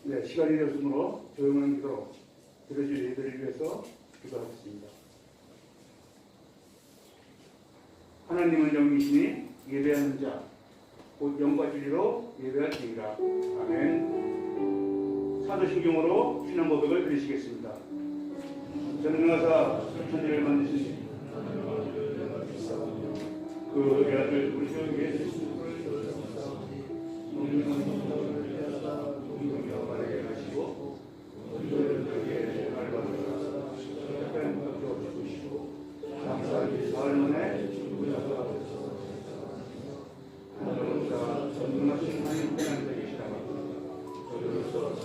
네, 시간이 되었으므로 조용한 기도로 들으실 예배를 위해서 기도하겠습니다. 하나님은 영이시니 예배하는 자, 곧 영과 진리로 예배할지니라. 아멘. 사도신경으로 신앙 고백을 드리시겠습니다. 전능하사 천지를 만드신 그 아들 우리 주 예수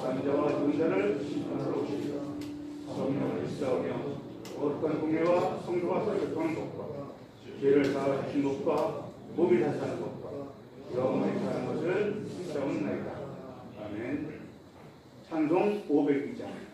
산자와 dun자를 심판하러 오시리라. 성령을 있사오며 거룩한 공예와 성도가 설교하는 것과 죄를 사하신 것과 몸이 다사는 것과 영원히 사는 것을 있사옵나이다. 아멘. 찬송 502장.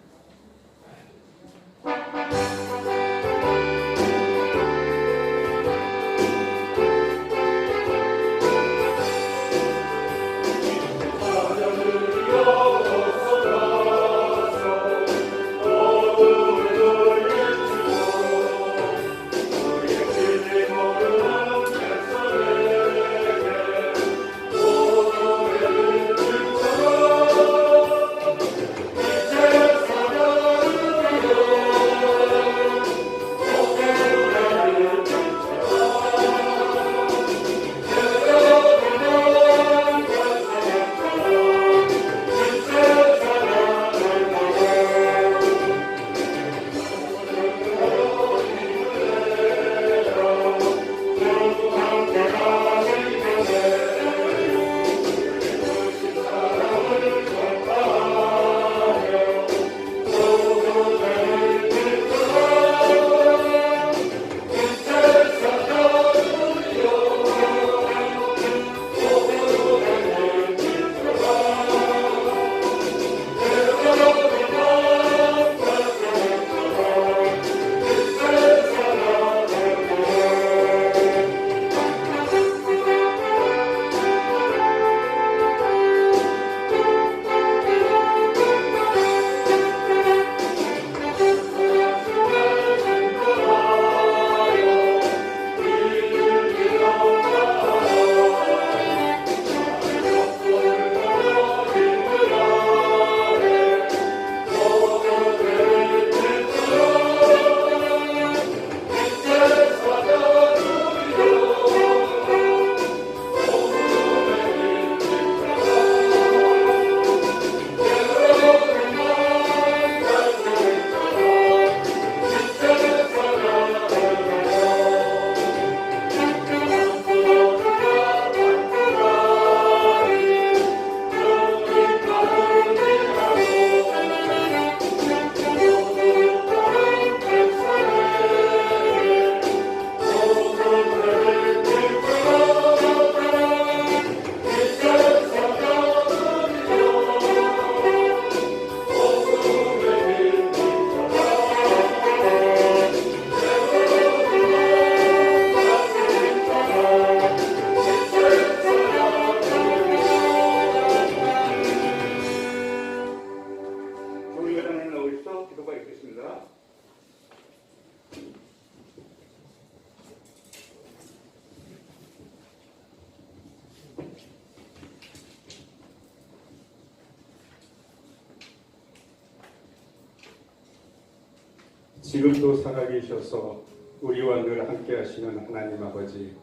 지금도 살아계셔서 우리와 늘 함께 하시는 하나님 아버지,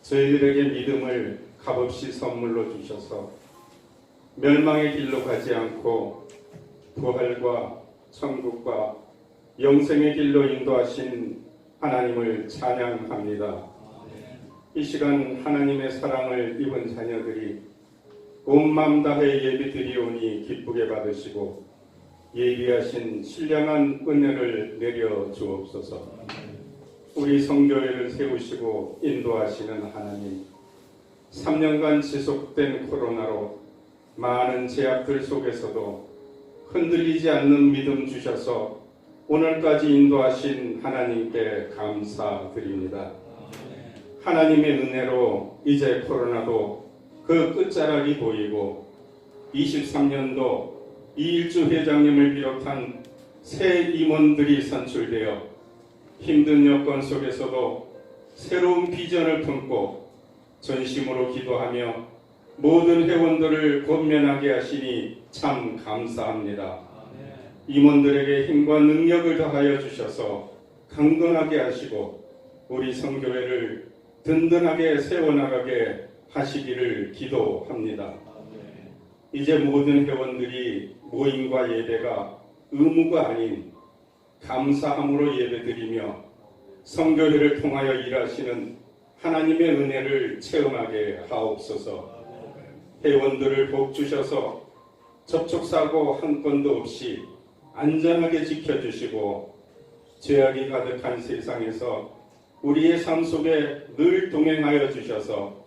저희들에게 믿음을 값없이 선물로 주셔서 멸망의 길로 가지 않고 부활과 천국과 영생의 길로 인도하신 하나님을 찬양합니다. 이 시간 하나님의 사랑을 입은 자녀들이 온 마음 다해 예비 드리오니 기쁘게 받으시고 예비하신 신령한 은혜를 내려 주옵소서. 우리 성교회를 세우시고 인도하시는 하나님, 3년간 지속된 코로나로 많은 제약들 속에서도 흔들리지 않는 믿음 주셔서 오늘까지 인도하신 하나님께 감사드립니다. 하나님의 은혜로 이제 코로나도 그 끝자락이 보이고 23년도 이일주 회장님을 비롯한 새 임원들이 선출되어 힘든 여건 속에서도 새로운 비전을 품고 전심으로 기도하며 모든 회원들을 권면하게 하시니 참 감사합니다. 임원들에게 힘과 능력을 더하여 주셔서 강건하게 하시고 우리 성교회를 든든하게 세워나가게 하시기를 기도합니다. 이제 모든 회원들이 모임과 예배가 의무가 아닌 감사함으로 예배드리며 성교회를 통하여 일하시는 하나님의 은혜를 체험하게 하옵소서. 회원들을 복 주셔서 접촉사고 한 건도 없이 안전하게 지켜주시고 죄악이 가득한 세상에서 우리의 삶 속에 늘 동행하여 주셔서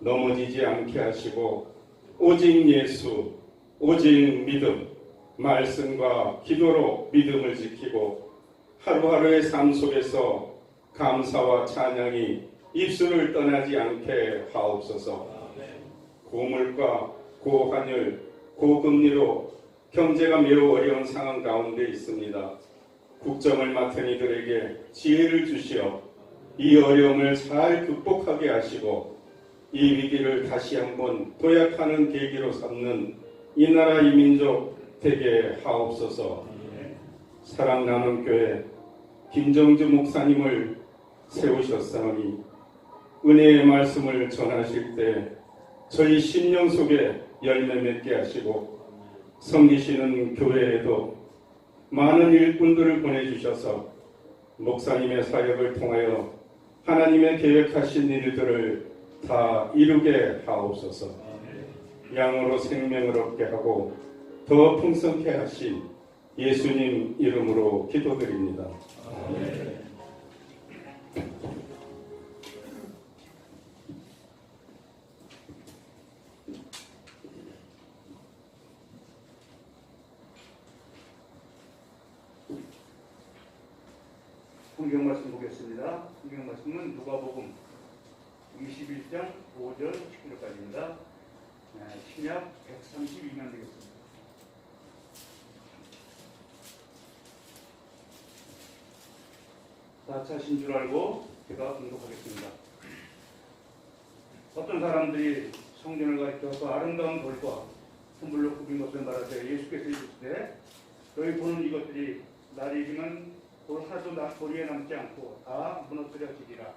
넘어지지 않게 하시고 오직 예수, 오직 믿음, 말씀과 기도로 믿음을 지키고 하루하루의 삶 속에서 감사와 찬양이 입술을 떠나지 않게 하옵소서. 고물가, 고환율, 고금리로 경제가 매우 어려운 상황 가운데 있습니다. 국정을 맡은 이들에게 지혜를 주시어 이 어려움을 잘 극복하게 하시고 이 위기를 다시 한번 도약하는 계기로 삼는 이 나라 이 민족 되게 하옵소서. 사랑 나눔 교회 김정주 목사님을 세우셨사오니 은혜의 말씀을 전하실 때 저희 심령 속에 열매 맺게 하시고 섬기시는 교회에도 많은 일꾼들을 보내주셔서 목사님의 사역을 통하여 하나님의 계획하신 일들을 다 이루게 하옵소서. 양으로 생명을 얻게 하고 더 풍성케 하신 예수님 이름으로 기도드립니다. 아멘. 성경 말씀 보겠습니다. 성경 말씀은 누가복음 21장 5절 19절까지입니다. 신약 132면 되겠습니다. 다 차신 줄 알고 제가 공독하겠습니다. 어떤 사람들이 성전을 가리켜서 아름다운 돌과 선물로 꾸민 것을 말하되 예수께서 이르시되 너희 보는 이것들이 날이 이르면 돌 하나도 도리에 남지 않고 다 무너뜨려지리라.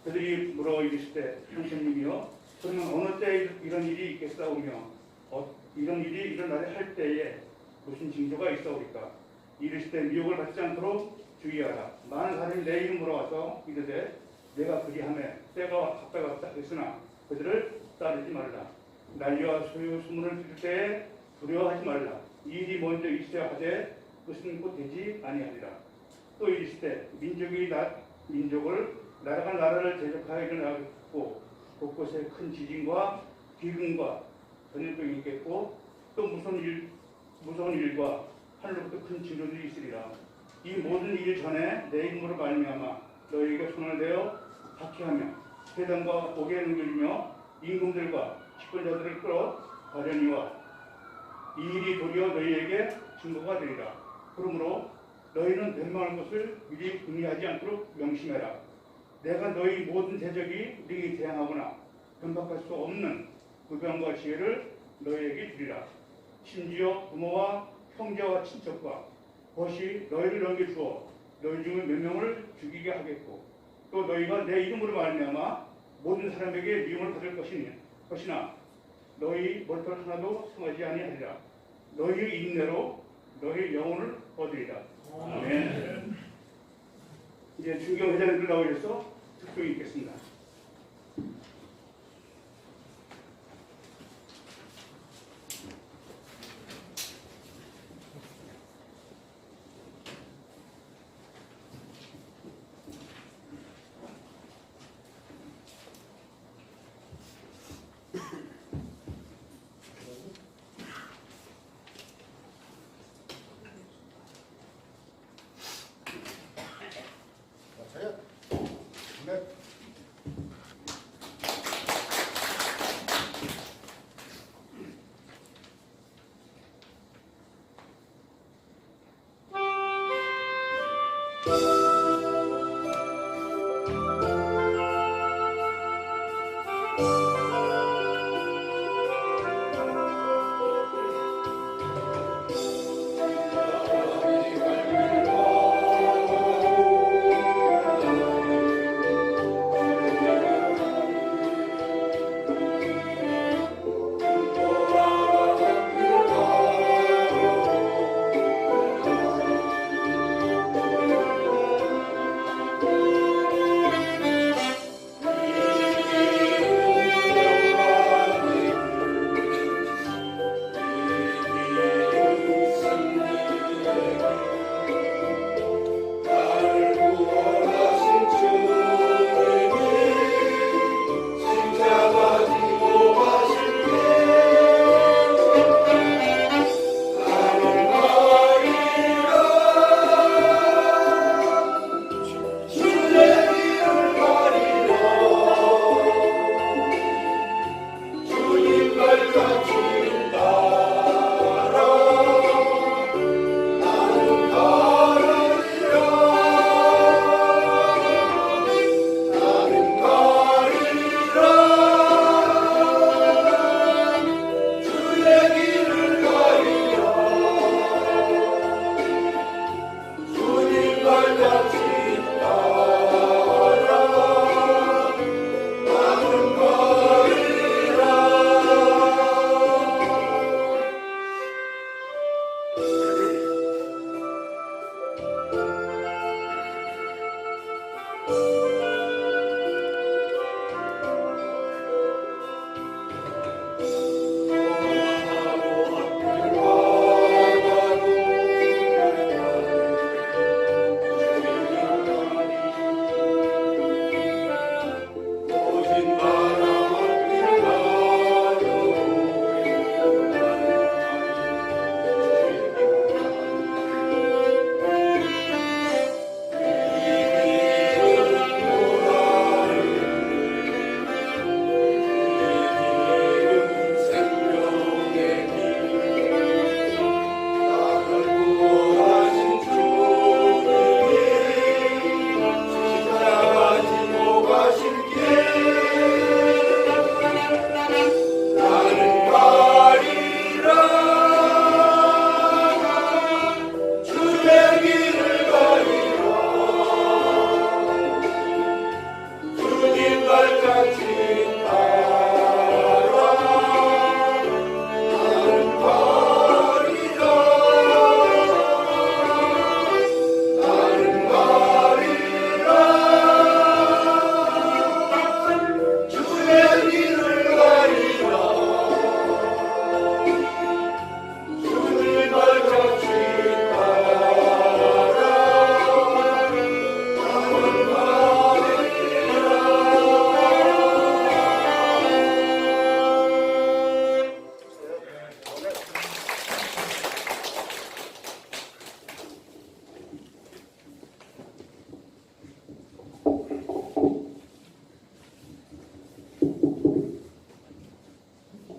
그들이 물어 이르시되 선생님이여 그러면 어느 때 이런 일이 있겠사오며 이런 일이 일어나려 할 때에 무슨 징조가 있사오리까? 이르시되 미혹을 받지 않도록 주의하라. 많은 사람이 내 이름으로 와서 이르되 내가 그리하매 때가 가까이 왔다 했으나 그들을 따르지 말라. 난리와 소문을 들을 때에 두려워하지 말라. 이 일이 먼저 있어야 하되 끝은 곧 되지 아니하리라. 또 이르시되 민족을 나라가 나라를 대적하여 일어나겠고 곳곳에 큰 지진과 기근과 전염병이 있겠고 또 무서운 일과 하늘로부터 큰 징조들이 있으리라. 이 모든 일 전에 내 이름으로 말미암아 너희에게 손을 대어 박해하며 회당과 옥에 누르며 임금들과 집권자들을 끌어 가려니와 이 일이 도리어 너희에게 증거가 되리라. 그러므로 너희는 멸망할 것을 미리 궁리하지 않도록 명심해라. 내가 너희 모든 대적이 너희에게 대항하거나 변박할 수 없는 구병과 지혜를 너희에게 주리라. 심지어 부모와 형제와 친척과 벗이 너희를 넘겨주어 너희 중에 몇 명을 죽이게 하겠고 또 너희가 내 이름으로 말미암아 모든 사람에게 미움을 받을 것이나 너희 머리털 하나도 성하지 아니하리라. 너희의 인내로 너희 영혼을 얻으리라. 아멘. 이제 중경 회장님들 나오셔서 특종이 있겠습니다.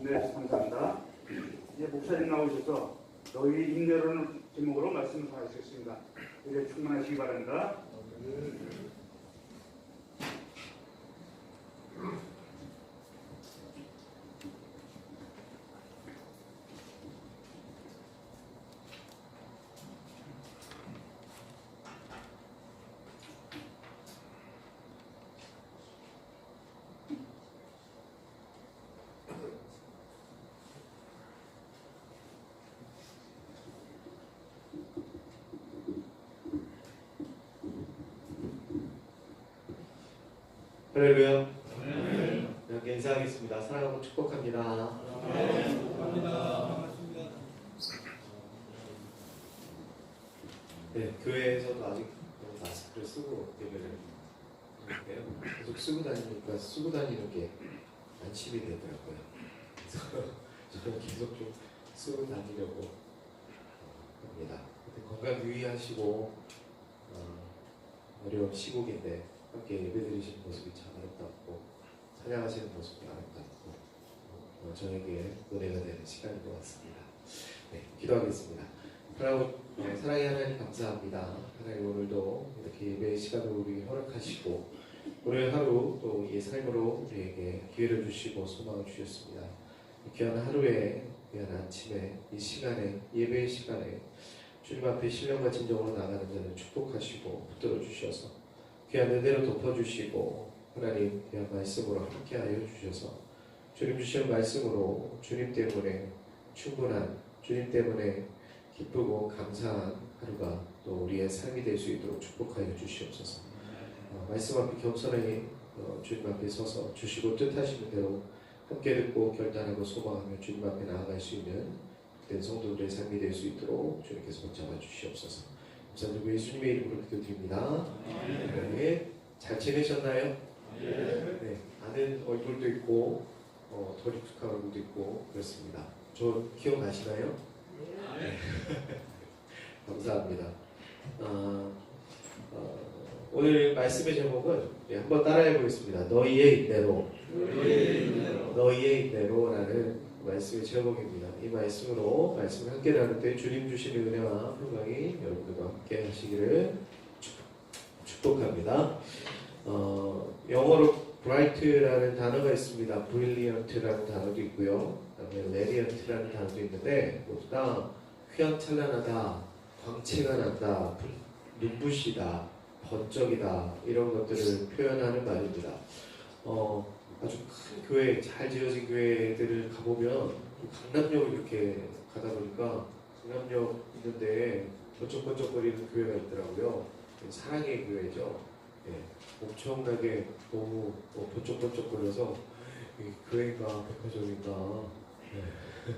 네, 감사합니다. 이제 목사님 나오셔서 너희 인내로는 제목으로 말씀을 하시겠습니다. 이제 충만하시기 바랍니다. 할렐루야. 이렇게 인사하겠습니다. 사랑하고 축복합니다. 네, 교회에서도 아직 마스크를 쓰고 예배를 하는데요. 계속 쓰고 다니니까 쓰고 다니는 게 안심이 되더라고요. 그래서 저는 계속 좀 쓰고 다니려고 합니다. 건강 유의하시고 어려운 시국인데 함께 예배드리시는 모습이 참 아름답고 찬양하시는 모습이 아름답고 저에게 은혜가 되는 시간인 것 같습니다. 네, 기도하겠습니다. 사랑의 하나님 감사합니다. 하나님 오늘도 이렇게 예배의 시간을 우리에게 허락하시고 오늘 하루 또 이 삶으로 우리에게 기회를 주시고 소망을 주셨습니다. 이 귀한 하루에 귀한 아침에 이 시간에 예배의 시간에 주님 앞에 신령과 진정으로 나가는 자를 축복하시고 붙들어 주셔서 귀한 은혜로 덮어주시고 하나님 귀한 말씀으로 함께하여 주셔서 주님 주시는 말씀으로 주님 때문에 충분한 주님 때문에 기쁘고 감사한 하루가 또 우리의 삶이 될 수 있도록 축복하여 주시옵소서. 말씀 앞에 겸손하게 주님 앞에 서서 주시고 뜻하시는 대로 함께 듣고 결단하고 소망하며 주님 앞에 나아갈 수 있는 그된 성도들의 삶이 될 수 있도록 주님께서 붙잡아 주시옵소서. 감사드리고 예수님의 이름으로 기도드립니다. 네, 잘 지내셨나요? 네, 아는 얼굴도 있고 덜 익숙한 얼굴도 있고 그렇습니다. 저 기억나시나요? 네. 감사합니다. 오늘 말씀의 제목은 한번 따라해 보겠습니다. 너희의 인내로, 너희의 인내로라는 말씀의 제목입니다. 이 말씀으로 말씀을 함께 나눌 때 주님 주시는 은혜와 평강이 여러분들과 함께 하시기를 축복합니다. 영어로 bright라는 단어가 있습니다. brilliant라는 단어도 있고요. 그다음에 radiant라는 단어도 있는데 모두 다 휘황찬란하다, 광채가 난다, 눈부시다, 번쩍이다 이런 것들을 표현하는 말입니다. 아주 큰 교회, 잘 지어진 교회들을 가보면 강남역을 이렇게 가다 보니까 강남역 있는데 번쩍번쩍거리는 교회가 있더라고요. 사랑의 교회죠. 네, 엄청나게 너무 번쩍번쩍거려서 교회인가 백화점인가 네.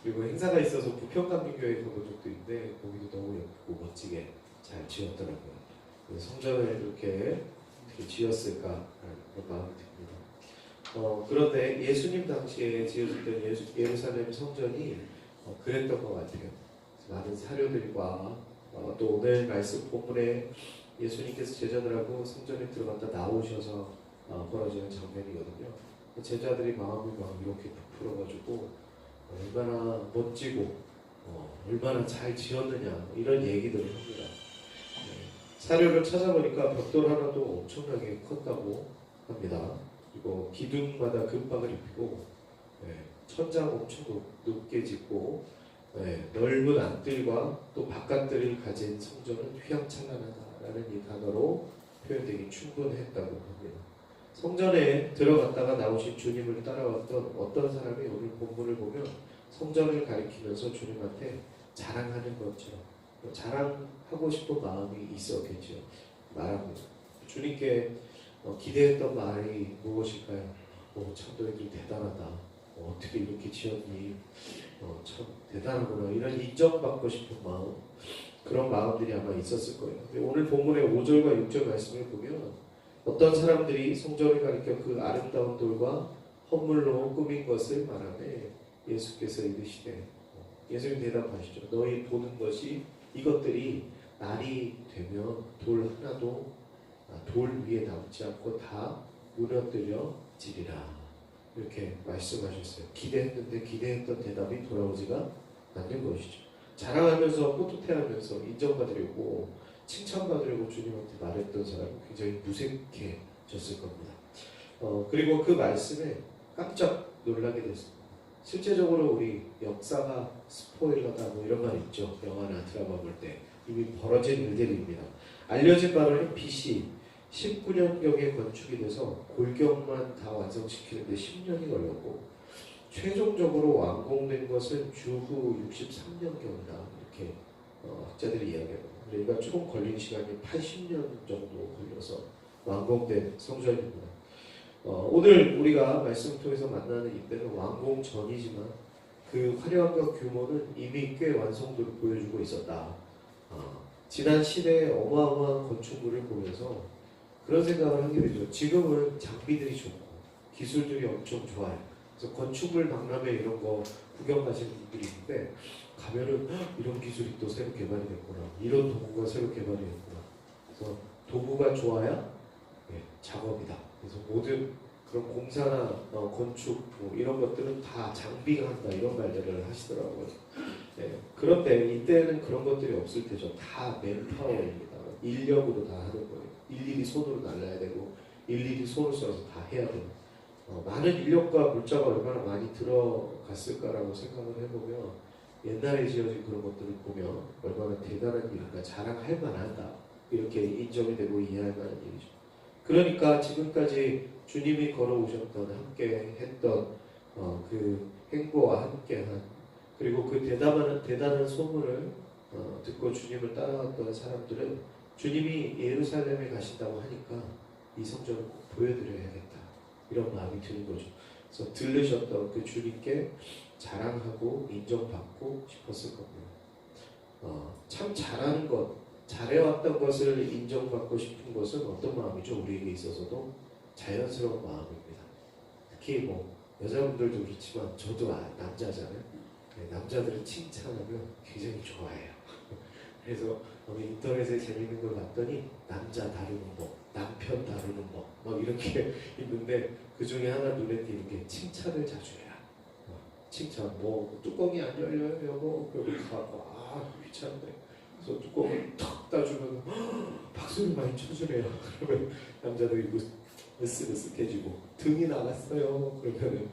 그리고 행사가 있어서 부평감민교회 가본 적도 있는데 거기도 너무 예쁘고 멋지게 잘 지었더라고요. 성전을 이렇게 어떻게 지었을까 그런 마음이 듭니다. 그런데 예수님 당시에 지어졌던 예루살렘 성전이 그랬던 것 같아요. 많은 사료들과 또 오늘 말씀 본문에 예수님께서 제자들하고 성전에 들어갔다 나오셔서 벌어지는 장면이거든요. 제자들이 마음이 막 이렇게 부풀어가지고 얼마나 멋지고 얼마나 잘 지었느냐 이런 얘기들을 합니다. 사료를 찾아보니까 벽돌 하나도 엄청나게 컸다고 합니다. 그리고 기둥마다 금박을 입히고 천장 엄청 높게 짓고 넓은 안뜰과 또 바깥뜰을 가진 성전은 휘황찬란하다라는 이 단어로 표현되기 충분했다고 합니다. 성전에 들어갔다가 나오신 주님을 따라왔던 어떤 사람이 오늘 본문을 보면 성전을 가리키면서 주님한테 자랑하는 것처럼 자랑하고 싶은 마음이 있었겠죠. 말합니다. 주님께 기대했던 말이 무엇일까요? 참 너희들 대단하다. 어떻게 이렇게 지었니? 참 대단하구나. 이런 인정받고 싶은 마음, 그런 마음들이 아마 있었을 거예요. 근데 오늘 본문의 5절과 6절 말씀을 보면 어떤 사람들이 성전을 가리켜 그 아름다운 돌과 헌물로 꾸민 것을 말하되 예수께서 이르시되 예수님 대답하시죠. 너희 보는 것이 이것들이 날이 되면 돌 하나도 돌 위에 남지 않고 다 무너뜨려지리라. 이렇게 말씀하셨어요. 기대했는데 기대했던 대답이 돌아오지가 않는 것이죠. 자랑하면서 뿌듯해하면서 인정받으려고 칭찬받으려고 주님한테 말했던 사람은 굉장히 무색해졌을 겁니다. 그리고 그 말씀에 깜짝 놀라게 됐습니다. 실제적으로 우리 역사가 스포일러다 뭐 이런 말 있죠. 영화나 드라마 볼 때 이미 벌어진 일들입니다. 알려진 바로는 BC 19년경에 건축이 돼서 골격만 다 완성시키는데 10년이 걸렸고 최종적으로 완공된 것은 주후 63년경이다 이렇게 학자들이 이야기합니다. 그러니까 총 걸린 시간이 80년 정도 걸려서 완공된 성전입니다. 오늘 우리가 말씀을 통해서 만나는 이때는 완공 전이지만 그 화려함과 규모는 이미 꽤 완성도를 보여주고 있었다. 지난 시대의 어마어마한 건축물을 보면서 그런 생각을 하게 되죠. 지금은 장비들이 좋고 기술들이 엄청 좋아요. 그래서 건축물 박람회 이런 거 구경 가시는 분들이 있는데 가면은 이런 기술이 또 새로 개발이 됐구나. 이런 도구가 새로 개발이 됐구나. 그래서 도구가 좋아야 작업이다. 그래서 모든 그런 공사나 건축 뭐 이런 것들은 다 장비가 한다 이런 말들을 하시더라고요. 그런데 이때는 그런 것들이 없을 때죠. 다 맨파워입니다. 인력으로 다 하는 거예요. 일일이 손으로 날라야 되고 일일이 손을 써서 다 해야 되고 많은 인력과 물자가 얼마나 많이 들어갔을까라고 생각을 해보면 옛날에 지어진 그런 것들을 보면 얼마나 대단한 일인가 자랑할 만하다 이렇게 인정이 되고 이해할 만한 일이죠. 그러니까 지금까지 주님이 걸어오셨던 함께 했던 그 행보와 함께한 그리고 그 대단한 소문을 듣고 주님을 따라왔던 사람들은 주님이 예루살렘에 가신다고 하니까 이 성전을 꼭 보여드려야겠다 이런 마음이 드는 거죠. 그래서 들르셨던 그 주님께 자랑하고 인정받고 싶었을 겁니다. 참 잘하는 것, 잘해왔던 것을 인정받고 싶은 것은 어떤 마음이죠? 우리에게 있어서도 자연스러운 마음입니다. 특히 뭐 여자분들도 그렇지만 저도 남자잖아요. 남자들은 칭찬하면 굉장히 좋아해요. 그래서 인터넷에 재밌는 걸 봤더니 남자 다루는 법, 남편 다루는 법, 막 이렇게 있는데 그 중에 하나 눈에 띄는 게 칭찬을 자주 해라. 칭찬, 뭐 뚜껑이 안 열려요, 여보. 그리고 가고 귀찮네. 그래서 뚜껑을 턱 따주면 박수를 많이 쳐주래요. 그러면 남자들이 으쓱으쓱해지고 등이 나갔어요. 그러면은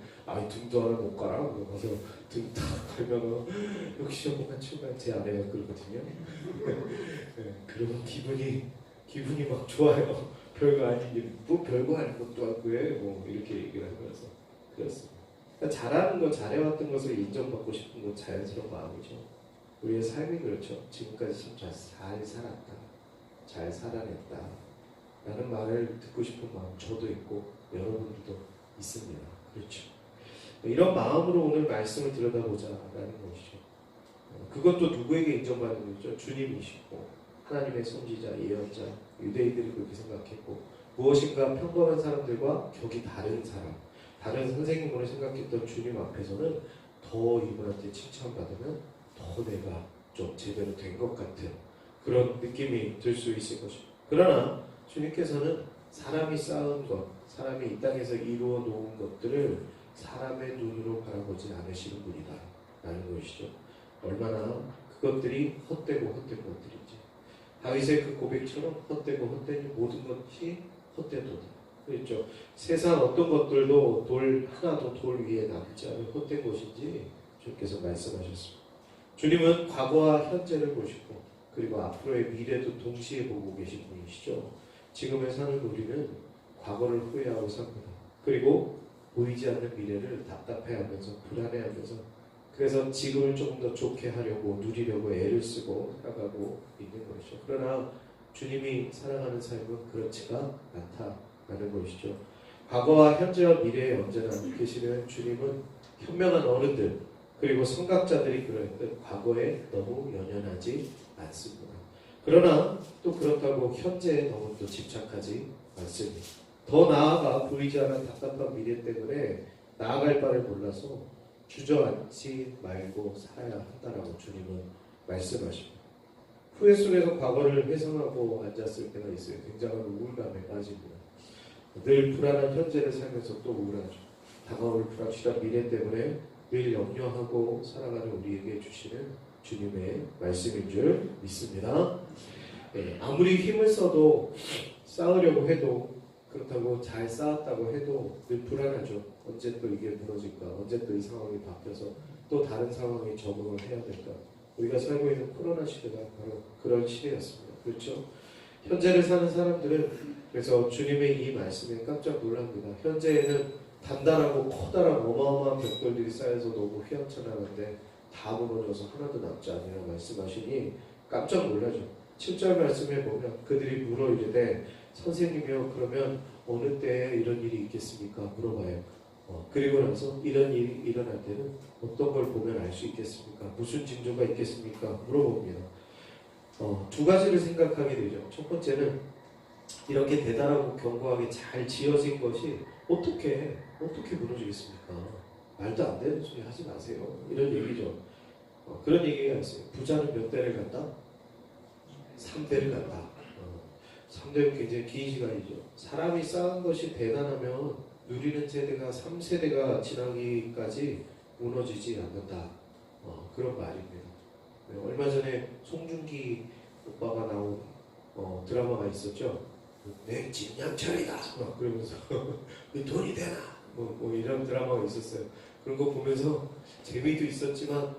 등도 하나 못 가라. 그래서 등 탁 갈면은 역시 여보가 출발 제 아내가 그러거든요. 그러면 기분이 막 좋아요. 별거 아닌 일, 뭐 별거 아닌 것도 하고 뭐 이렇게 얘기를 하면서 그렇습니다. 그러니까 잘하는 거, 잘해왔던 것을 인정받고 싶은 건 자연스러운 마음이죠. 우리의 삶이 그렇죠. 지금까지 참 잘 살았다, 잘 살아냈다 라는 말을 듣고 싶은 마음 저도 있고 여러분들도 있습니다. 그렇죠. 이런 마음으로 오늘 말씀을 들여다보자 라는 것이죠. 그것도 누구에게 인정받는 거죠? 주님이시고 하나님의 선지자, 예언자, 유대인들이 그렇게 생각했고 무엇인가 평범한 사람들과 격이 다른 사람, 다른 선생님으로 생각했던 주님 앞에서는 더 이분한테 칭찬받으면 더 내가 좀 제대로 된 것 같은 그런 느낌이 들 수 있을 것입니다. 그러나 주님께서는 사람이 쌓은 것, 사람이 이 땅에서 이루어 놓은 것들을 사람의 눈으로 바라보지 않으시는 분이다 라는 것이죠. 얼마나 그것들이 헛되고 것들인지. 다윗의 그 고백처럼 헛되고 헛된 모든 것이 헛되도다. 그렇죠. 세상 어떤 것들도 돌 하나도 돌 위에 남지 않은 헛된 것인지 주님께서 말씀하셨습니다. 주님은 과거와 현재를 보시고 그리고 앞으로의 미래도 동시에 보고 계신 분이시죠. 지금에 사는 우리는 과거를 후회하고 삽니다. 그리고 보이지 않는 미래를 답답해하면서 불안해하면서 그래서 지금을 조금 더 좋게 하려고 누리려고 애를 쓰고 살아가고 있는 것이죠. 그러나 주님이 사랑하는 삶은 그렇지가 않다라는 것이죠. 과거와 현재와 미래에 언제나 계시는 주님은 현명한 어른들 그리고 성각자들이 그랬듯 과거에 너무 연연하지 않습니다. 그러나 또 그렇다고 현재에 너무 또 집착하지 않습니다. 더 나아가 보이지 않는 답답한 미래 때문에 나아갈 바를 몰라서 주저앉지 말고 살아야 한다라고 주님은 말씀하십니다. 후회 속에서 과거를 회상하고 앉았을 때가 있어요. 굉장한 우울감에 빠집니다. 늘 불안한 현재를 살면서 또 우울하죠. 다가올 불확실한 미래 때문에 늘 염려하고 살아가는 우리에게 주시는 주님의 말씀인 줄 믿습니다. 네, 아무리 힘을 써도 싸우려고 해도 그렇다고 잘 싸웠다고 해도 늘 불안하죠. 언제 또 이게 무너질까? 언제 또 이 상황이 바뀌어서 또 다른 상황에 적응을 해야 될까? 우리가 살고 있는 코로나 시대가 바로 그런 시대였습니다. 그렇죠? 현재를 사는 사람들은 그래서 주님의 이 말씀에 깜짝 놀랍니다. 현재에는 단단하고 커다란 어마어마한 벽돌들이 쌓여서 너무 휘황찬란한데 다 무너져서 하나도 남지 아니라 말씀하시니 깜짝 놀라죠. 7절 말씀에 보면 그들이 물어 이르되 선생님이여 그러면 어느 때에 이런 일이 있겠습니까? 물어봐요. 그리고 나서 이런 일이 일어날 때는 어떤 걸 보면 알 수 있겠습니까? 무슨 징조가 있겠습니까? 물어봅니다. 두 가지를 생각하게 되죠. 첫 번째는 이렇게 대단하고 견고하게 잘 지어진 것이 어떻게 무너지겠습니까? 말도 안 되는 소리 하지 마세요. 이런 얘기죠. 그런 얘기가 있어요. 부자는 몇 대를 간다? 3대를 간다. 3대는 굉장히 긴 시간이죠. 사람이 쌓은 것이 대단하면 누리는 세대가 3세대가 지나기까지 무너지지 않는다. 그런 말입니다. 얼마 전에 송중기 오빠가 나온 드라마가 있었죠. 내 진양철이다. 그러면서 네 돈이 되나? 뭐 이런 드라마가 있었어요. 그런 거 보면서 재미도 있었지만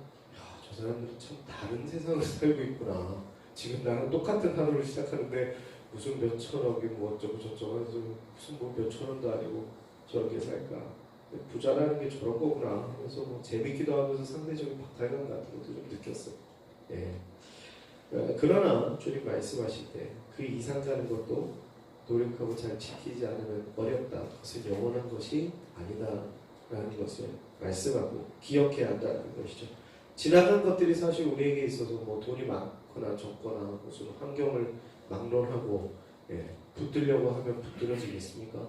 저 사람들은 참 다른 세상을 살고 있구나. 지금 나랑 똑같은 하루를 시작하는데 무슨 몇 천억이 뭐 어쩌고 저쩌고 해서 무슨 뭐 몇 천원도 아니고 저렇게 살까. 부자라는 게 저런 거구나. 그래서 뭐 재밌기도 하면서 상대적인 박탈감 같은 것도 좀 느꼈어요. 예. 그러나 주님 말씀하실 때 그 이상 가는 것도 노력하고 잘 지키지 않으면 어렵다. 그것은 영원한 것이 아니다라는 것을 말씀하고 기억해야 한다는 것이죠. 지나간 것들이 사실 우리에게 있어서 뭐 돈이 많거나 적거나 무슨 환경을 막론하고 붙들려고 하면 붙들어지겠습니까?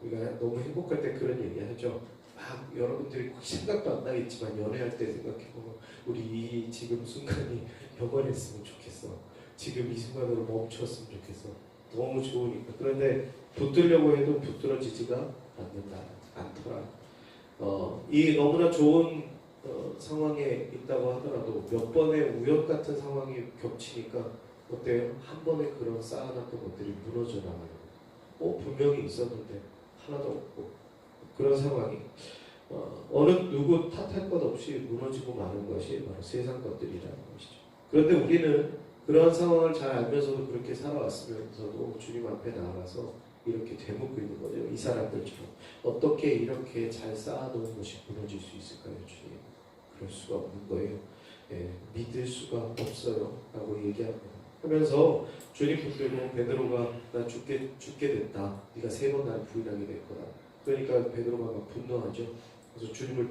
우리가 너무 행복할 때 그런 얘기 하죠. 막 여러분들이 생각도 안 나겠지만 연애할 때 생각해보면 우리 이 지금 순간이 영원했으면 좋겠어. 지금 이 순간으로 멈췄으면 좋겠어. 너무 좋으니까. 그런데 붙들려고 해도 붙들어지지가 않더라. 이 너무나 좋은 상황에 있다고 하더라도 몇 번의 우연 같은 상황이 겹치니까 어때요? 한 번에 그런 쌓아놨던 것들이 무너져 나가요. 분명히 있었는데 하나도 없고 그런 상황이 어느 누구 탓할 것 없이 무너지고 마는 것이 바로 세상 것들이라는 것이죠. 그런데 우리는 그런 상황을 잘 알면서도 그렇게 살아왔으면서도 주님 앞에 나아가서 이렇게 되묻고 있는 거죠. 이 사람들처럼 어떻게 이렇게 잘 쌓아놓은 것이 무너질 수 있을까요, 주님? 그럴 수가 없는 거예요. 믿을 수가 없어요 라고 얘기합니다. 하면서 주님 붙들고 베드로가 나 죽게 됐다. 네가 3번 나를 부인하게 될 거다. 그러니까 베드로가 막 분노하죠. 그래서 주님을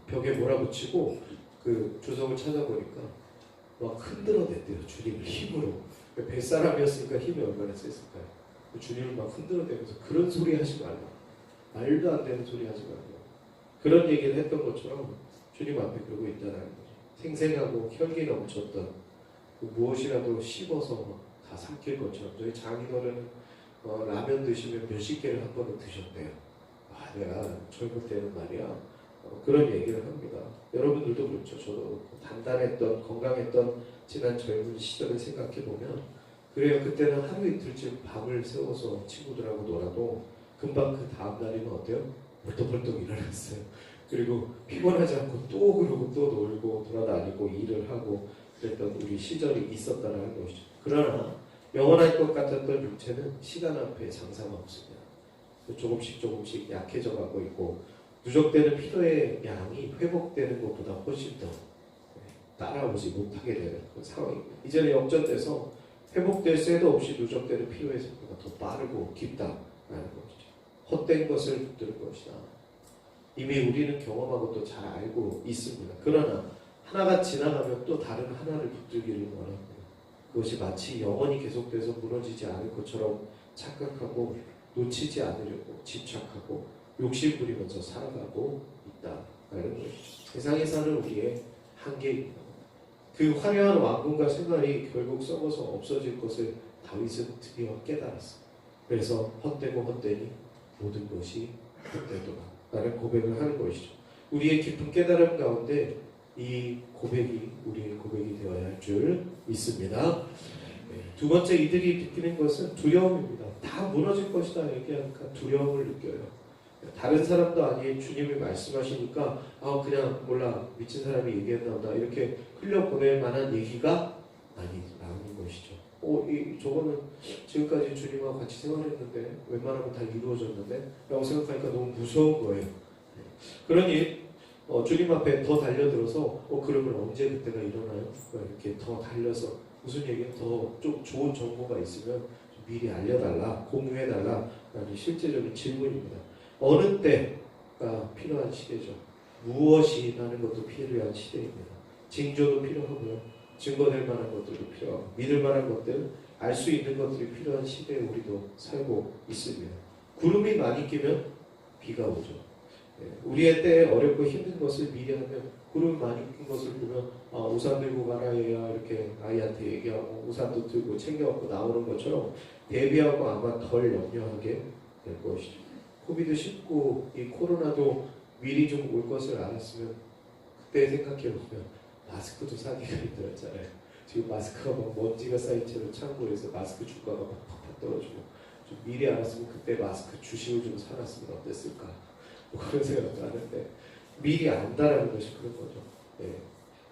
벽에 몰아붙이고 그 주석을 찾아보니까 막 흔들어댔대요. 주님을 힘으로. 뱃사람이었으니까 힘이 얼마나 셌을까요? 주님을 막 흔들어대면서 그런 소리 하지 말라. 말도 안 되는 소리 하지 말라. 그런 얘기를 했던 것처럼 주님 앞에 그러고 있다는 거죠. 생생하고 혈기 넘쳤던 무엇이라도 씹어서 다 삼킬 것처럼. 저희 장인어른은 라면 드시면 몇십 개를 한 번에 드셨대요. 내가 젊을 때는 말이야. 그런 얘기를 합니다. 여러분들도 그렇죠. 저도 단단했던 건강했던 지난 젊은 시절을 생각해보면 그래요. 그때는 하루 이틀쯤 밤을 새워서 친구들하고 놀아도 금방 그 다음 날이면 어때요? 벌떡벌떡 일어났어요. 그리고 피곤하지 않고 또 그러고 또 놀고 돌아다니고 일을 하고 그랬던 우리 시절이 있었다는 것이죠. 그러나 영원할 것 같았던 육체는 시간 앞에 장사가 없습니다. 조금씩 약해져 가고 있고 누적되는 피로의 양이 회복되는 것보다 훨씬 더 따라오지 못하게 되는 그런 상황입니다. 이제는 역전돼서 회복될 새도 없이 누적되는 피로의 속도가 더 빠르고 깊다라는 것이죠. 헛된 것을 붙드는 것이다. 이미 우리는 경험하고 또 잘 알고 있습니다. 그러나 하나가 지나가면 또 다른 하나를 붙들기를 원합니다. 그것이 마치 영원히 계속돼서 무너지지 않을 것처럼 착각하고 놓치지 않으려고 집착하고 욕심 부리면서 살아가고 있다라는 것이죠. 세상에 사는 우리의 한계입니다. 그 화려한 왕궁과 생활이 결국 썩어서 없어질 것을 다윗은 드디어 깨달았습니다. 그래서 헛되고 헛되니 모든 것이 그때도 라는 고백을 하는 것이죠. 우리의 깊은 깨달음 가운데 이 고백이 우리의 고백이 되어야 할 줄 믿습니다. 두 번째, 이들이 느끼는 것은 두려움입니다. 다 무너질 것이다 얘기하니까 두려움을 느껴요. 다른 사람도 아닌 주님이 말씀하시니까 그냥 몰라 미친 사람이 얘기했나 보다 이렇게 흘려보낼 만한 얘기가 아닌 것이죠. 저거는 지금까지 주님하고 같이 생활했는데 웬만하면 다 이루어졌는데 라고 생각하니까 너무 무서운 거예요. 그러니 주님 앞에 더 달려들어서 그러면 언제 그때가 일어나요? 이렇게 더 달려서 무슨 얘기야? 더 좀 좋은 정보가 있으면 좀 미리 알려달라, 공유해달라 라는 실제적인 질문입니다. 어느 때가 필요한 시대죠. 무엇이 라는 것도 필요한 시대입니다. 징조도 필요하고요. 증거될 만한 것들도 필요하고 믿을 만한 것들, 알 수 있는 것들이 필요한 시대에 우리도 살고 있습니다. 구름이 많이 끼면 비가 오죠. 우리의 때에 어렵고 힘든 것을 미리 하면 구름 많이 낀 것을 보면 우산 들고 가라 얘야 이렇게 아이한테 얘기하고 우산도 들고 챙겨갖고 나오는 것처럼 대비하고 아마 덜 염려하게 될 것이죠. 코비드19 이 코로나도 미리 좀 올 것을 알았으면 그때 생각해보면 마스크도 사기가 힘들었잖아요. 지금 마스크가 막 먼지가 쌓인 채로 창고에서 마스크 주가가 막 팍팍 떨어지고 좀 미리 알았으면 그때 마스크 주식을 좀 사놨으면 어땠을까 그런 생각도 하는데 미리 안다라는 것이 그런 거죠.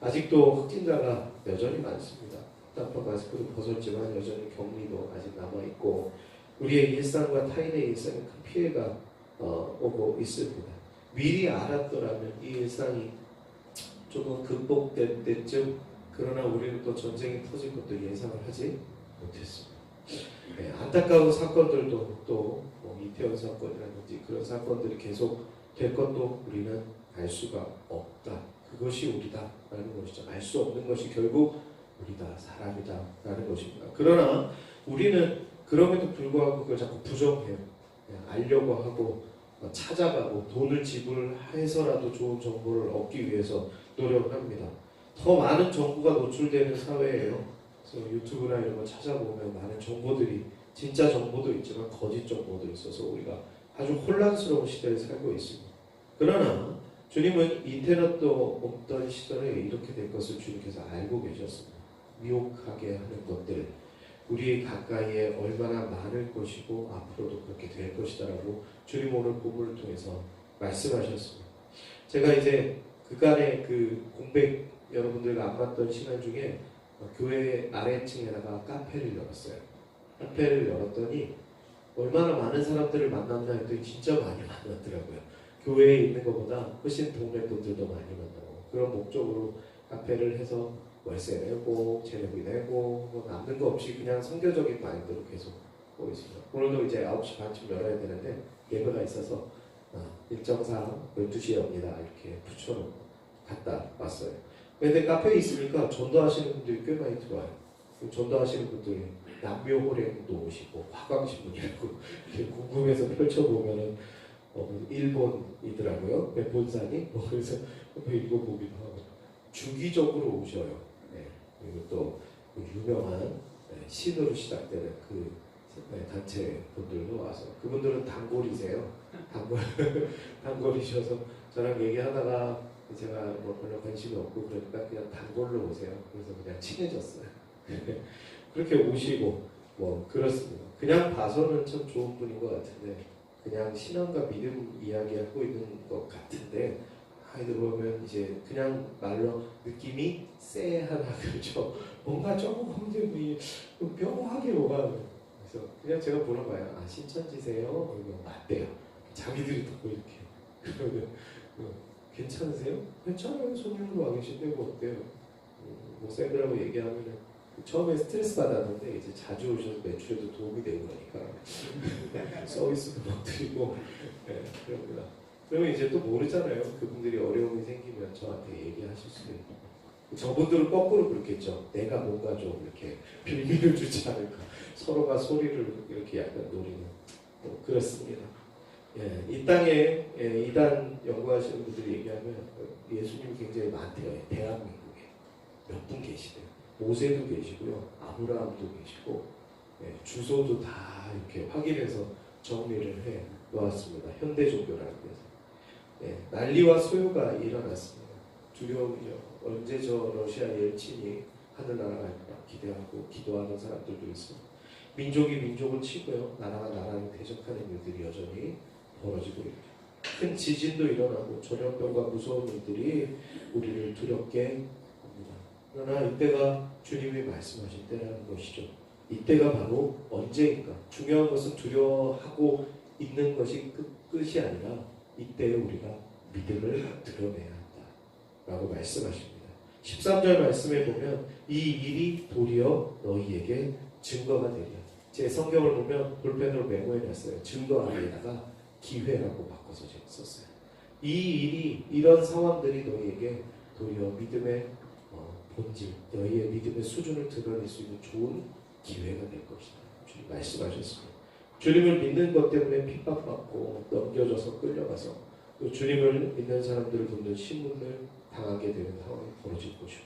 아직도 확진자가 여전히 많습니다. 답답한 마스크도 벗었지만 여전히 격리도 아직 남아있고 우리의 일상과 타인의 일상에 큰 피해가 오고 있습니다. 미리 알았더라면 이 일상이 조금 극복될 때쯤 그러나 우리는 또 전쟁이 터질 것도 예상을 하지 못했습니다. 안타까운 사건들도 또 이태원 사건이라든지 그런 사건들이 계속 될 것도 우리는 알 수가 없다. 그것이 우리다라는 것이죠. 알 수 없는 것이 결국 우리다, 사람이다라는 것입니다. 그러나 우리는 그럼에도 불구하고 그걸 자꾸 부정해요. 알려고 하고 찾아가고 돈을 지불해서라도 좋은 정보를 얻기 위해서 노력합니다. 더 많은 정보가 노출되는 사회예요. 그래서 유튜브나 이런 거 찾아보면 많은 정보들이 진짜 정보도 있지만 거짓 정보도 있어서 우리가 아주 혼란스러운 시대를 살고 있습니다. 그러나 주님은 인터넷도 없던 시절에 이렇게 될 것을 주님께서 알고 계셨습니다. 미혹하게 하는 것들 우리 가까이에 얼마나 많을 것이고 앞으로도 그렇게 될 것이다라고 주님 오늘 본문을 통해서 말씀하셨습니다. 제가 이제 그간의 그 공백 여러분들과 안 봤던 시간 중에 교회 아래층에다가 카페를 열었어요. 카페를 열었더니 얼마나 많은 사람들을 만났나 했더니 진짜 많이 만났더라고요. 교회에 있는 것보다 훨씬 동네 분들도 많이 만나고 그런 목적으로 카페를 해서 월세 내고 재료비 내고 뭐 남는 거 없이 그냥 선교적인 마인드로 계속 보고 있습니다. 오늘도 이제 9시 반쯤 열어야 되는데 예배가 있어서 일정상 12시에 옵니다 이렇게 붙여놓고 갔다 왔어요. 근데 카페에 있으니까 전도하시는 분들이 꽤 많이 들어와요. 전도하시는 분들이 남묘호랭도 오시고 화광신문이라고 이렇게 궁금해서 펼쳐보면은 일본이더라고요. 본산이 그래서 읽어보기도 하고 주기적으로 오셔요. 그리고 또 유명한 신으로 시작되는 그 단체 분들도 와서 그분들은 단골이세요. 단골이셔서 저랑 얘기하다가 제가 뭐 별로 관심이 없고 그러니까 그냥 단골로 오세요. 그래서 그냥 친해졌어요. 그렇게 오시고 뭐 그렇습니다. 그냥 봐서는 참 좋은 분인 것 같은데 그냥 신앙과 믿음 이야기하고 있는 것 같은데 아이들 보면 이제 그냥 말로 느낌이 쎄하다 그렇죠. 뭔가 조금 묘하게 오가요. 그래서 그냥 제가 물어봐요. 신천지세요? 그러면 맞대요. 자기들이 듣고 이렇게 그러면 괜찮으세요? 괜찮아요. 손님으로 와 계신데 뭐 어때요? 목사님들하고 얘기하면은 처음에 스트레스 받았는데 이제 자주 오셔서 매출에도 도움이 되고 그러니까 서비스도 막 드리고 그럽니다. 그러면 이제 또 모르잖아요. 그분들이 어려움이 생기면 저한테 얘기하실 수도 있고 저분들은 거꾸로 그렇겠죠. 내가 뭔가 좀 이렇게 빌미를 주지 않을까 서로가 소리를 이렇게 약간 노리는 그렇습니다. 이 땅에 이단 연구하시는 분들이 얘기하면 예수님이 굉장히 많대요. 대한민국에 몇 분 계시대요. 모세도 계시고요, 아브라함도 계시고 주소도 다 이렇게 확인해서 정리를 해 놓았습니다. 현대 종교라는 데서. 예, 난리와 소요가 일어났습니다. 두려움이죠. 언제 저 러시아 옐친이 하늘나라 갈까 기대하고 기도하는 사람들도 있고, 민족이 민족을 치고요, 나라가 나라를 대적하는 일들이 여전히 벌어지고 있죠. 큰 지진도 일어나고 전염병과 무서운 일들이 우리를 두렵게 합니다. 그러나 이때가 주님이 말씀하신 때라는 것이죠. 이때가 바로 언제인가? 중요한 것은 두려워하고 있는 것이 끝이 아니라 이때에 우리가 믿음을 드러내야 한다라고 말씀하십니다. 13절 말씀에 보면 이 일이 도리어 너희에게 증거가 되리라. 제 성경을 보면 볼펜으로 메모해놨어요. 증거 아래에다가 기회라고 바꿔서 제가 썼어요. 이 일이, 이런 상황들이 너희에게 도리어 믿음의 본질, 너희의 믿음의 수준을 드러낼 수 있는 좋은 기회가 될 것이다. 주님 말씀하셨습니다. 주님을 믿는 것 때문에 핍박받고 넘겨져서 끌려가서 또 주님을 믿는 사람들을 돕는 신문을 당하게 되는 상황이 벌어질 것이고,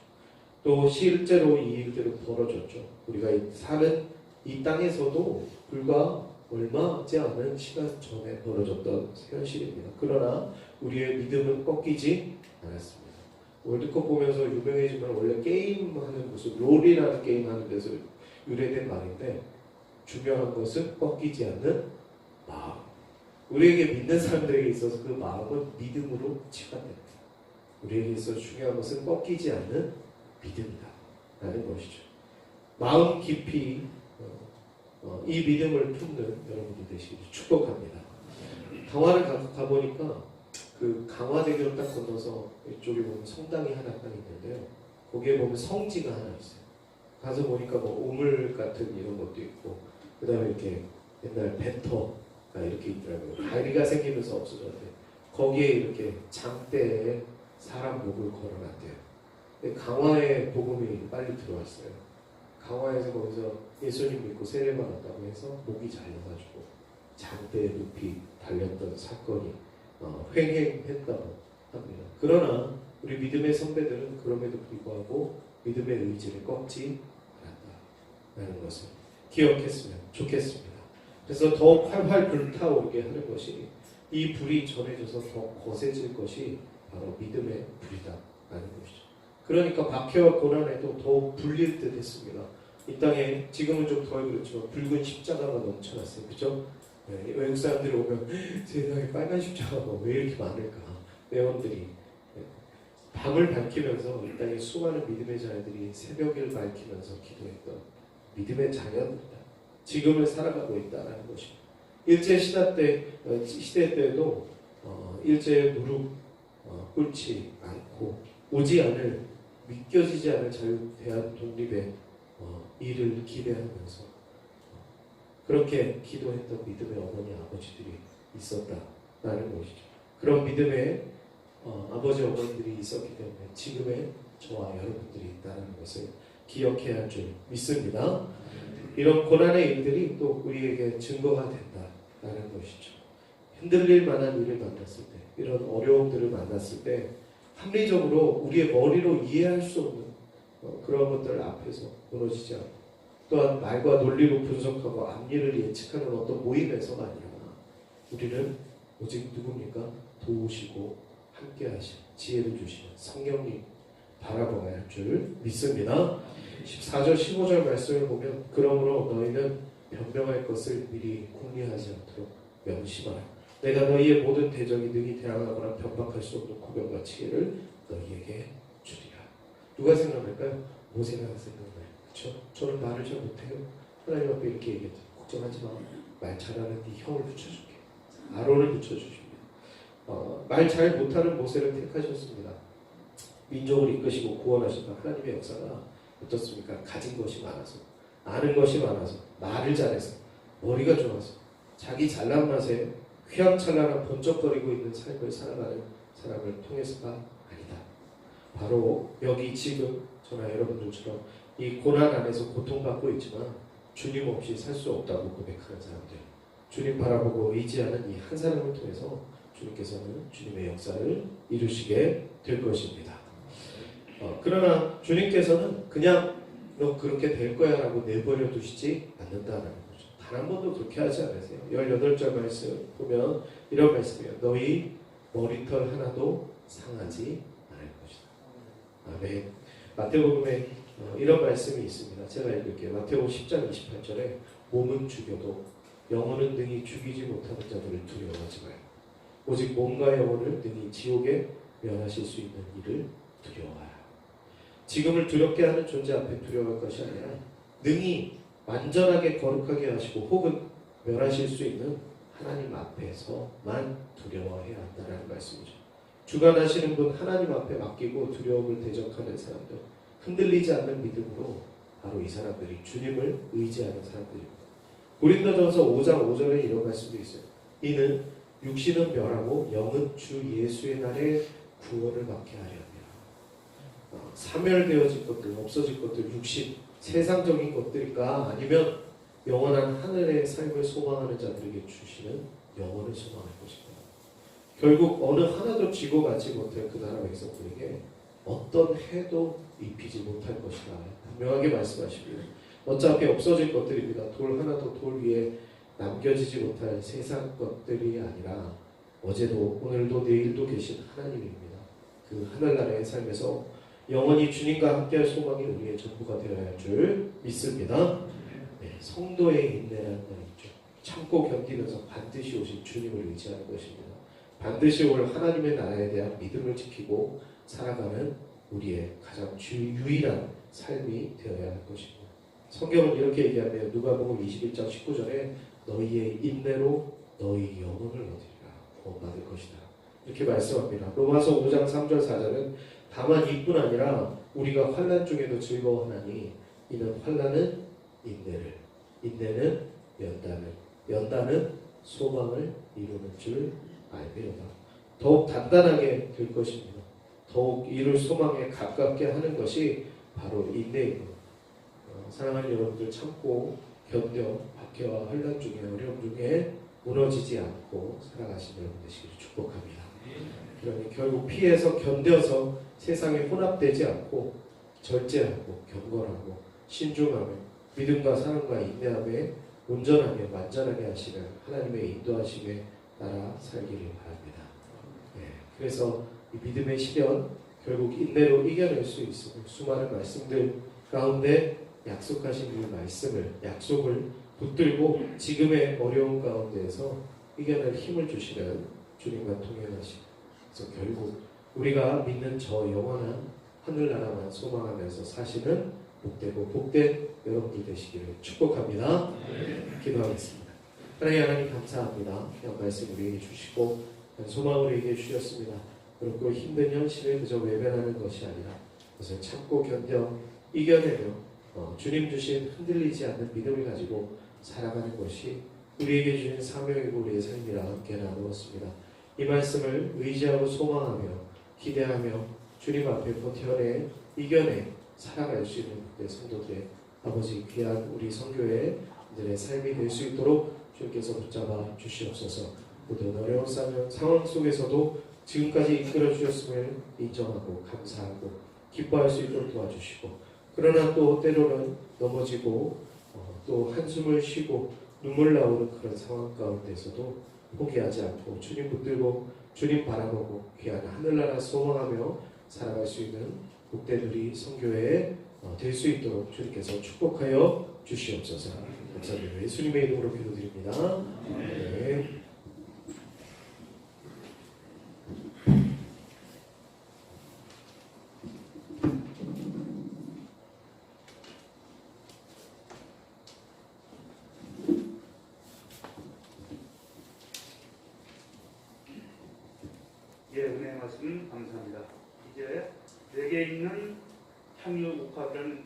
또 실제로 이 일들은 벌어졌죠. 우리가 사는 이 땅에서도 불과 얼마지 않은 시간 전에 벌어졌던 현실입니다. 그러나 우리의 믿음은 꺾이지 않았습니다. 월드컵 보면서 유명해지만 원래 게임하는 모습, 롤이라는 게임하는 데서 유래된 말인데, 중요한 것은 꺾이지 않는 마음. 우리에게 믿는 사람들에게 있어서 그 마음은 믿음으로 치환됩니다. 우리에게 있어서 중요한 것은 꺾이지 않는 믿음이다 라는 것이죠. 마음 깊이 이 믿음을 품는 여러분들 되시길 축복합니다. 강화를 가보니까 그 강화대교를 딱 건너서 이쪽에 보면 성당이 하나 딱 있는데요. 거기에 보면 성지가 하나 있어요. 가서 보니까 뭐 우물 같은 이런 것도 있고, 그 다음에 이렇게 옛날 배터가 이렇게 있더라고요. 다리가 생기면서 없어졌는데 거기에 이렇게 장대에 사람 목을 걸어놨대요. 근데 강화에 복음이 빨리 들어왔어요. 강화에서 거기서 예수님 믿고 세례받았다고 해서 목이 잘려가지고 장대에 높이 달렸던 사건이 횡행했다고 합니다. 그러나 우리 믿음의 선배들은 그럼에도 불구하고 믿음의 의지를 꺾지 않았다라는 것을 기억했으면 좋겠습니다. 그래서 더 활활 불타오르게 하는 것이, 이 불이 전해져서 더 거세질 것이 바로 믿음의 불이다라는 것이죠. 그러니까 박해와 고난에도 더욱 불릴 듯 했습니다. 이 땅에 지금은 좀 덜 그렇죠. 붉은 십자가가 넘쳐났어요. 그죠? 네, 외국 사람들이 오면 세상에 빨간 십자가가 왜 이렇게 많을까? 회원들이 밤을 밝히면서 이 땅에 수많은 믿음의 자녀들이 새벽을 밝히면서 기도했던 믿음의 자녀들이다. 지금을 살아가고 있다는 것입니다. 일제 시대 때도 일제의 무릎 꿇지 않고 오지 않을, 믿겨지지 않을 자유 대한 독립의 일을 기대하면서 그렇게 기도했던 믿음의 어머니 아버지들이 있었다라는 것이죠. 그런 믿음의 아버지 어머니들이 있었기 때문에 지금의 저와 여러분들이 있다는 것을 기억해야 할 줄 믿습니다. 이런 고난의 일들이 또 우리에게 증거가 된다라는 것이죠. 흔들릴 만한 일을 만났을 때, 이런 어려움들을 만났을 때 합리적으로 우리의 머리로 이해할 수 없는 그런 것들 앞에서 무너지지 않고, 또한 말과 논리로 분석하고 앞일을 예측하는 어떤 모임에서가 아니라 우리는 오직 누굽니까? 도우시고 함께하신 지혜를 주시는 성령님 바라보아야 할 줄 믿습니다. 14절 15절 말씀을 보면, 그러므로 너희는 변명할 것을 미리 궁리하지 않도록 명심하라. 내가 너희의 모든 대적이 능히 대항하거나 변박할 수 없는 고병과 지혜를 너희에게 주리라. 누가 생각할까요? 모세가 생각나요. 그렇죠? 저는 말을 잘 못해요. 하나님 앞에 이렇게 얘기했죠. 걱정하지 마. 말 잘하는 네 형을 붙여줄게. 아론을 붙여주십니다. 말 잘 못하는 모세를 택하셨습니다. 민족을 이끄시고 구원하시는 하나님의 역사가 어떻습니까? 가진 것이 많아서, 아는 것이 많아서, 말을 잘해서, 머리가 좋아서, 자기 잘난 맛에 휘황찬란한 번쩍거리고 있는 삶을 살아가는 사람을 통해서가 아니다. 바로 여기 지금 저나 여러분들처럼 이 고난 안에서 고통받고 있지만 주님 없이 살 수 없다고 고백하는 사람들, 주님 바라보고 의지하는 이 한 사람을 통해서 주님께서는 주님의 역사를 이루시게 될 것입니다. 그러나 주님께서는 그냥 너 그렇게 될 거야 라고 내버려 두시지 않는다는 거죠. 단 한 번도 그렇게 하지 않으세요. 18절 말씀 보면 이런 말씀이에요. 너희 머리털 하나도 상하지 않을 것이다. 아멘. 마태복음에 이런 말씀이 있습니다. 제가 읽을게요. 마태복음 10장 28절에 몸은 죽여도 영혼은 능히 죽이지 못하는 자들을 두려워하지 말고 오직 몸과 영혼을 능히 지옥에 면하실 수 있는 이를 두려워하라. 지금을 두렵게 하는 존재 앞에 두려워할 것이 아니라 능히 완전하게 거룩하게 하시고 혹은 멸하실 수 있는 하나님 앞에서만 두려워해야 한다는 말씀이죠. 주관하시는 분 하나님 앞에 맡기고 두려움을 대적하는 사람들, 흔들리지 않는 믿음으로 바로 이 사람들이 주님을 의지하는 사람들입니다. 고린도전서 5장 5절에 이런 말씀도 있어요. 이는 육신은 멸하고 영은 주 예수의 날에 구원을 받게 하려 함이라. 사멸되어질 것들, 없어질 것들, 육신, 세상적인 것들일까 아니면 영원한 하늘의 삶을 소망하는 자들에게 주시는 영원을 소망할 것인가. 결국 어느 하나도 쥐고 가지 못할 그 나라 백성들에게 어떤 해도 입히지 못할 것이다. 분명하게 말씀하십니다. 어차피 없어질 것들입니다. 돌 하나도 돌 위에 남겨지지 못할 세상 것들이 아니라 어제도 오늘도 내일도 계신 하나님입니다. 그 하늘나라의 삶에서 영원히 주님과 함께할 소망이 우리의 전부가 되어야 할 줄 믿습니다. 네, 성도의 인내라는 말이 있죠. 참고 견디면서 반드시 오신 주님을 의지하는 것입니다. 반드시 올 하나님의 나라에 대한 믿음을 지키고 살아가는 우리의 가장 유일한 삶이 되어야 할 것입니다. 성경은 이렇게 얘기하네요. 누가복음 21장 19절에 너희의 인내로 너희 영혼을 얻으리라 구원받을 것이다. 이렇게 말씀합니다. 로마서 5장 3절 4절은 다만 이뿐 아니라 우리가 환난 중에도 즐거워하나니 이는 환난은 인내를, 인내는 연단을, 연단은 소망을 이루는 줄 알미로다. 더욱 단단하게 될 것입니다. 더욱 이룰 소망에 가깝게 하는 것이 바로 인내입니다. 사랑하는 여러분들 참고 견뎌 박해와 환난 중에 어려움 중에 무너지지 않고 살아가시는 여러분 되시기를 축복합니다. 그러니 결국 피해서 견뎌서 세상에 혼합되지 않고 절제하고 경건하고 신중하며 믿음과 사랑과 인내함에 온전하게 완전하게 하시는 하나님의 인도하심에 따라 살기를 바랍니다. 네, 그래서 이 믿음의 시련 결국 인내로 이겨낼 수 있음을 수많은 말씀들 가운데 약속하신 그 말씀을 약속을 붙들고 지금의 어려운 가운데에서 이겨낼 힘을 주시는 주님과 동행하시고 그래서 결국 우리가 믿는 저 영원한 하늘나라만 소망하면서 사시는 복되고 복된 여러분들 되시기를 축복합니다. 기도하겠습니다. 하나님 감사합니다. 그냥 말씀 우리에게 주시고 소망을 우리에게 주셨습니다. 그리고 힘든 현실을 그저 외면하는 것이 아니라 그것을 참고 견뎌 이겨내며 주님 주신 흔들리지 않는 믿음을 가지고 살아가는 것이 우리에게 주신 사명이고 우리의 삶이라 함께 나누었습니다. 이 말씀을 의지하고 소망하며 기대하며 주님 앞에 버텨내 이겨내 살아갈 수 있는 성도들의 아버지 귀한 우리 선교회들의 삶이 될 수 있도록 주님께서 붙잡아 주시옵소서. 모든 어려운 상황 속에서도 지금까지 이끌어 주셨음을 인정하고 감사하고 기뻐할 수 있도록 도와주시고 그러나 또 때로는 넘어지고 또 한숨을 쉬고 눈물 나오는 그런 상황 가운데서도 포기하지 않고 주님 붙들고 주님 바라보고 귀한 하늘나라 소망하며 살아갈 수 있는 복되들이 선교회에 될 수 있도록 주님께서 축복하여 주시옵소서. 감사합니다. 예수님의 이름으로 기도드립니다. 네. 예, 은혜의 말씀 감사합니다. 이제 내게 있는 향유 목화라는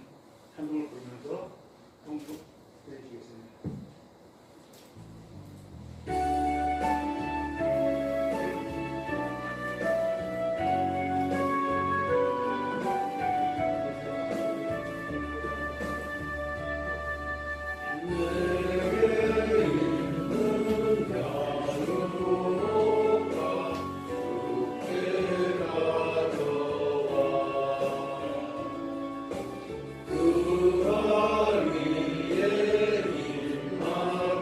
찬송을 부르면서 성수 드리시겠습니다. 그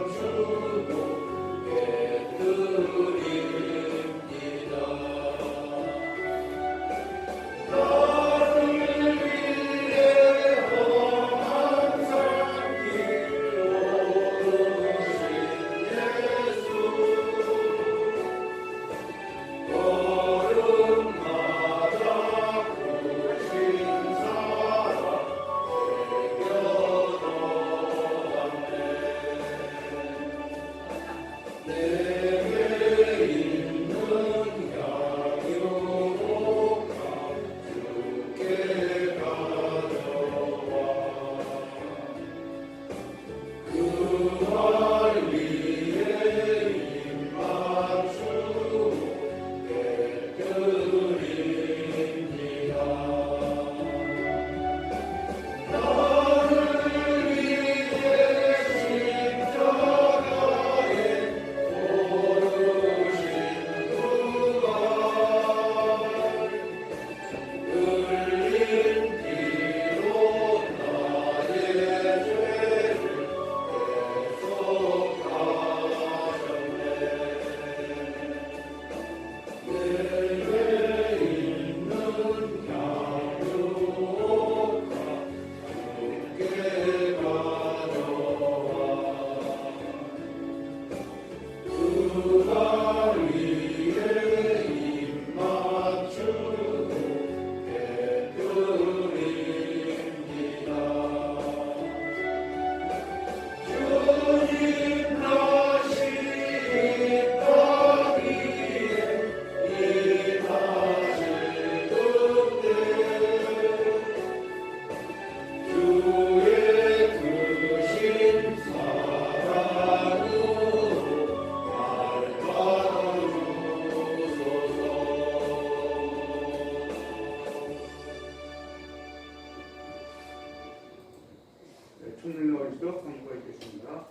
말씀을 하실 수가 있겠습니다.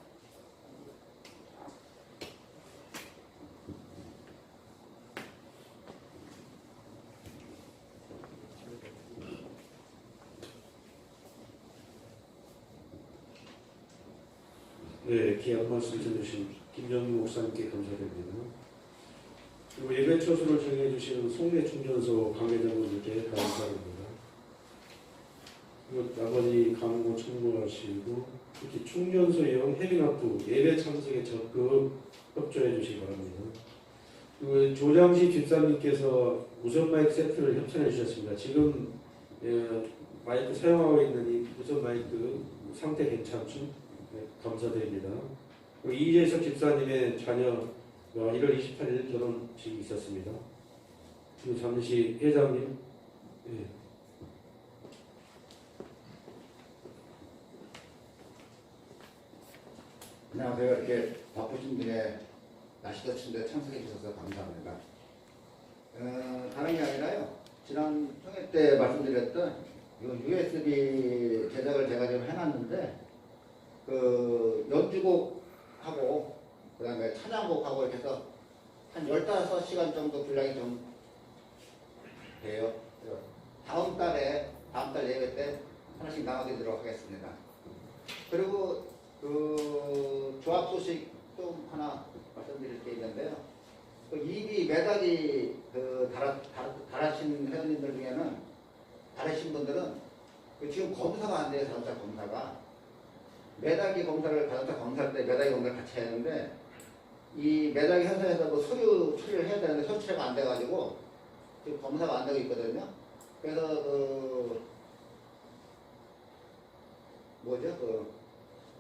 네, 귀한 말씀 전해주신 김정민 목사님께 감사드립니다. 그리고 예배 처소를 정해주시는 송내 충전소 관계자분들께 감사드립니다. 그리고 아버지 간고 청구하시고 특히 충전소형 해빙학부 예배 참석에 적극 협조해 주시기 바랍니다. 그리고 조장식 집사님께서 무선 마이크 세트를 협찬해 주셨습니다. 지금 마이크 사용하고 있는 이 무선 마이크 상태 괜찮죠? 네, 감사드립니다. 그리고 이재석 집사님의 자녀 1월 28일 결혼식이 있었습니다. 그리고 잠시 회장님, 네. 안녕하세요. 이렇게 바쁘신 중에 날씨도 추운데 참석해 주셔서 감사합니다. 다른 게 아니라요. 지난 총회 때 말씀드렸던 이 USB 제작을 제가 지금 해놨는데 그 연주곡하고 그다음에 찬양곡하고 이렇게 해서 한 15시간 정도 분량이 좀 돼요. 다음 달 예배 때 하나씩 나눠드리도록 하겠습니다. 그리고 그 조합 소식 좀 하나 말씀드릴 게 있는데요. 그 입이 매달이 달하신 회원님들 중에는 다르신 분들은 그 지금 검사가 안 돼요. 자동차 검사가 매달기 검사를 자동차 검사할 때 매달기 검사를 같이 해야 하는데 이 매달기 회사에서 뭐 서류 처리를 해야 되는데 서류 처리가 안 돼가지고 지금 검사가 안 되고 있거든요. 그래서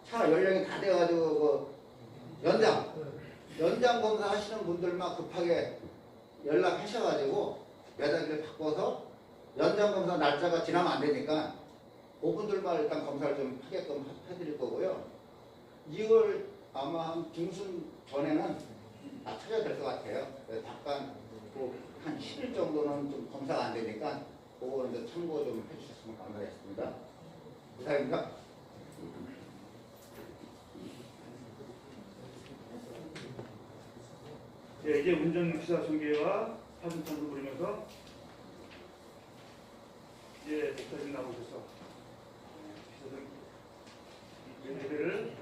차 연령이 다 돼가지고 연장 검사 하시는 분들만 급하게 연락하셔가지고 매달기를 바꿔서 연장 검사 날짜가 지나면 안 되니까 그분들만 일단 검사를 좀 하게끔 해드릴 거고요. 2월 아마 한 중순 전에는 다 찾아야 될 것 같아요. 그래서 잠깐 한 10일 정도는 좀 검사가 안 되니까 그거는 좀 참고 좀 해주셨으면 감사하겠습니다. 이상입니다. 네, 이제 운전기사 소개와 사진 촬영을 부리면서 이제 목사님 나오셔서 예배를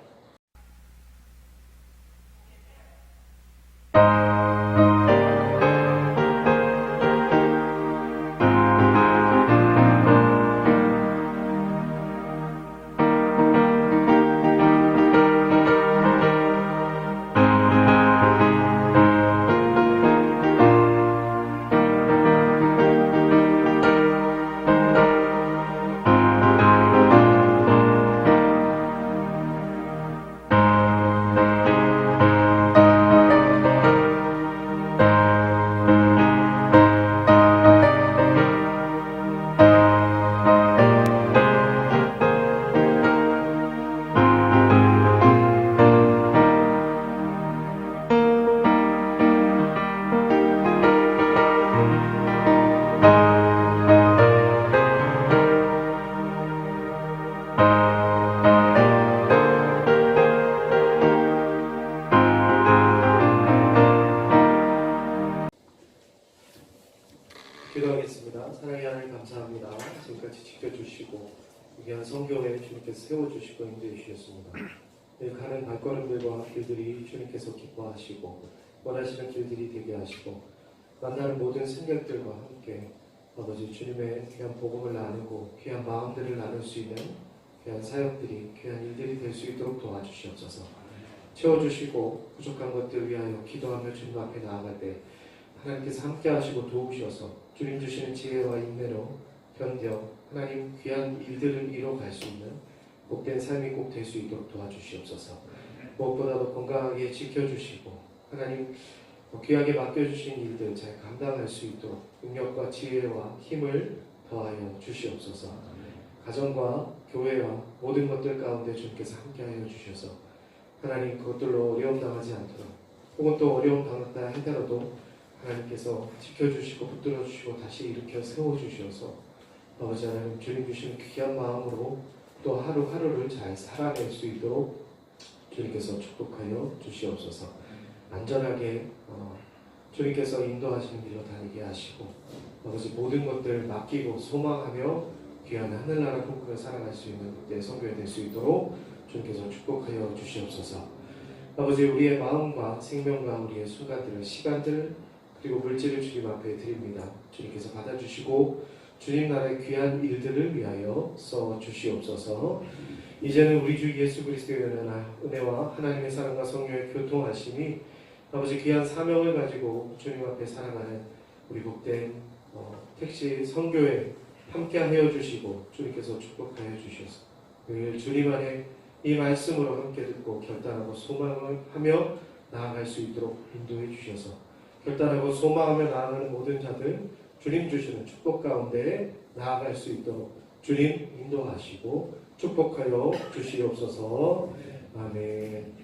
기도하겠습니다. 사랑의 하나님 감사합니다. 지금까지 지켜주시고 귀한 성경에 주님께서 세워주시고 인도해 주셨습니다. 가는 발걸음들과 길들이 주님께서 기뻐하시고 원하시는 길들이 되게 하시고 만나는 모든 생각들과 함께 아버지 주님의 귀한 복음을 나누고 귀한 마음들을 나눌 수 있는 귀한 사역들이 귀한 일들이 될 수 있도록 도와주시옵소서. 채워주시고 부족한 것들 위하여 기도하며 주님 앞에 나아갈 때 하나님께서 함께 하시고 도우셔서 주님 주시는 지혜와 인내로 견뎌 하나님 귀한 일들을 이뤄갈 수 있는 복된 삶이 꼭 될 수 있도록 도와주시옵소서. 무엇보다도 건강하게 지켜주시고 하나님 귀하게 맡겨주신 일들 잘 감당할 수 있도록 능력과 지혜와 힘을 더하여 주시옵소서. 가정과 교회와 모든 것들 가운데 주님께서 함께하여 주셔서 하나님 그것들로 어려움 당하지 않도록 혹은 또 어려움 당했다 하더라도 하나님께서 지켜주시고 붙들어주시고 다시 일으켜 세워주셔서 아버지 하나님 주님 주신 귀한 마음으로 또 하루하루를 잘 살아낼 수 있도록 주님께서 축복하여 주시옵소서. 안전하게 주님께서 인도하시는 길로 다니게 하시고 아버지 모든 것들 맡기고 소망하며 귀한 하늘나라 꿈꾸며 살아갈 수 있는 그때 선교회 될 수 있도록 주님께서 축복하여 주시옵소서. 아버지 우리의 마음과 생명과 우리의 순간들을 시간들 그리고 물질을 주님 앞에 드립니다. 주님께서 받아주시고 주님 나라의 귀한 일들을 위하여 써 주시옵소서. 이제는 우리 주 예수 그리스도의 은혜와 하나님의 사랑과 성령의 교통하심이 아버지 귀한 사명을 가지고 주님 앞에 살아가는 우리 복된 택시 선교회 함께 하여 주시고 주님께서 축복하여 주셔서 늘 주님 안에 이 말씀으로 함께 듣고 결단하고 소망을 하며 나아갈 수 있도록 인도해 주셔서 결단하고 소망하며 나아가는 모든 자들 주님 주시는 축복 가운데 나아갈 수 있도록 주님 인도하시고 축복하여 주시옵소서. 아멘.